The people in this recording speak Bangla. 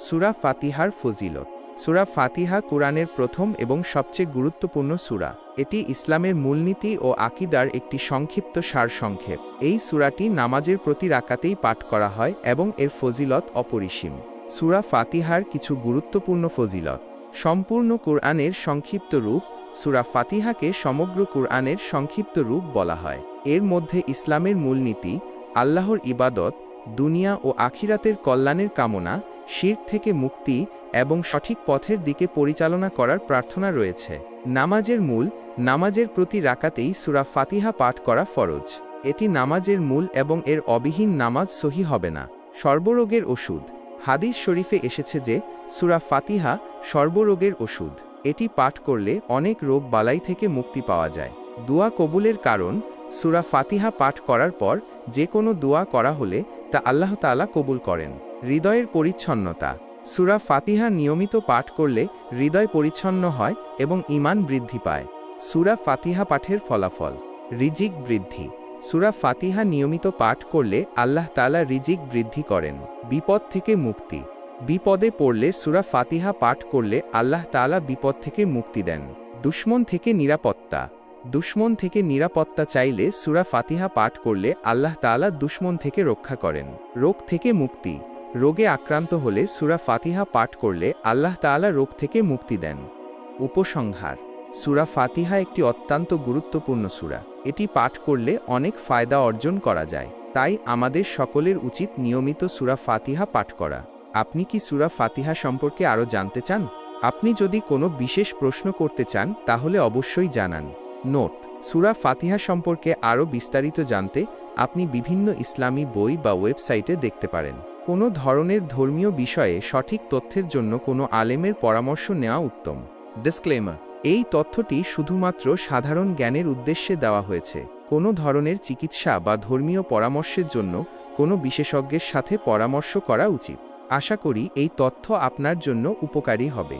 সূরা ফাতিহার ফজিলত। সূরা ফাতিহা কুরআনের প্রথম এবং সবচেয়ে গুরুত্বপূর্ণ সূরা। এটি ইসলামের মূলনীতি ও আকীদার একটি সংক্ষিপ্ত সারসংক্ষেপ। এই সূরাটি নামাজের প্রতি রাকাতেই পাঠ করা হয় এবং এর ফজিলত অপরিসীম। সূরা ফাতিহার কিছু গুরুত্বপূর্ণ ফজিলত। সম্পূর্ণ কুরআনের সংক্ষিপ্ত রূপ। সূরা ফাতিহাকে সমগ্র কুরআনের সংক্ষিপ্ত রূপ বলা হয়। এর মধ্যে ইসলামের মূলনীতি, আল্লাহর ইবাদত, দুনিয়া ও আখিরাতের কল্যাণের কামনা, শিরক থেকে মুক্তি এবং সঠিক পথের দিকে পরিচালনা করার প্রার্থনা রয়েছে। নামাজের মূল। নামাজের প্রতি রাকাতেই সূরা ফাতিহা পাঠ করা ফরজ। এটি নামাজের মূল এবং এর অবিহীন নামাজ সহি হবে না। সর্বরোগের ওষুধ। হাদিস শরীফে এসেছে যে সূরা ফাতিহা সর্বরোগের ওষুধ। এটি পাঠ করলে অনেক রোগ বালাই থেকে মুক্তি পাওয়া যায়। দোয়া কবুলের কারণ। সূরা ফাতিহা পাঠ করার পর যে কোনো দোয়া করা হলে তা আল্লাহ তাআলা কবুল করেন। হৃদয়ের পরিচ্ছন্নতা। সূরা ফাতিহা নিয়মিত পাঠ করলে হৃদয় পরিচ্ছন্ন হয় এবং ঈমান বৃদ্ধি পায়। সূরা ফাতিহা পাঠের ফলাফল। রিজিক বৃদ্ধি। সূরা ফাতিহা নিয়মিত পাঠ করলে আল্লাহ তাআলা রিজিক বৃদ্ধি করেন। বিপদ থেকে মুক্তি। বিপদে পড়লে সূরা ফাতিহা পাঠ করলে আল্লাহ তাআলা বিপদ থেকে মুক্তি দেন। দুশমন থেকে নিরাপত্তা। দুশমন থেকে নিরাপত্তা চাইলে সূরা ফাতিহা পাঠ করলে আল্লাহ তাআলা দুশমন থেকে রক্ষা করেন। রোগ থেকে মুক্তি। রোগে আক্রান্ত হলে সূরা ফাতিহা পাঠ করলে আল্লাহ তাআলা রোগ থেকে মুক্তি দেন। উপসংহার। সূরা ফাতিহা একটি অত্যন্ত গুরুত্বপূর্ণ সূরা। এটি পাঠ করলে অনেক ফায়দা অর্জন করা যায়। তাই আমাদের সকলের উচিত নিয়মিত সূরা ফাতিহা পাঠ করা। আপনি কি সূরা ফাতিহা সম্পর্কে আরও জানতে চান? আপনি যদি কোনো বিশেষ প্রশ্ন করতে চান তাহলে অবশ্যই জানান। নোট: সূরা ফাতিহা সম্পর্কে আরও বিস্তারিত জানতে আপনি বিভিন্ন ইসলামী বই বা ওয়েবসাইটে দেখতে পারেন। কোনো ধরনের ধর্মীয় বিষয়ে সঠিক তথ্যের জন্য কোনো আলেমের পরামর্শ নেওয়া উত্তম। ডিসক্লেমার: এই তথ্যটি শুধুমাত্র সাধারণ জ্ঞানের উদ্দেশ্যে দেওয়া হয়েছে। কোনো ধরনের চিকিৎসা বা ধর্মীয় পরামর্শের জন্য কোনো বিশেষজ্ঞের সাথে পরামর্শ করা উচিত। আশা করি এই তথ্য আপনার জন্য উপকারী হবে।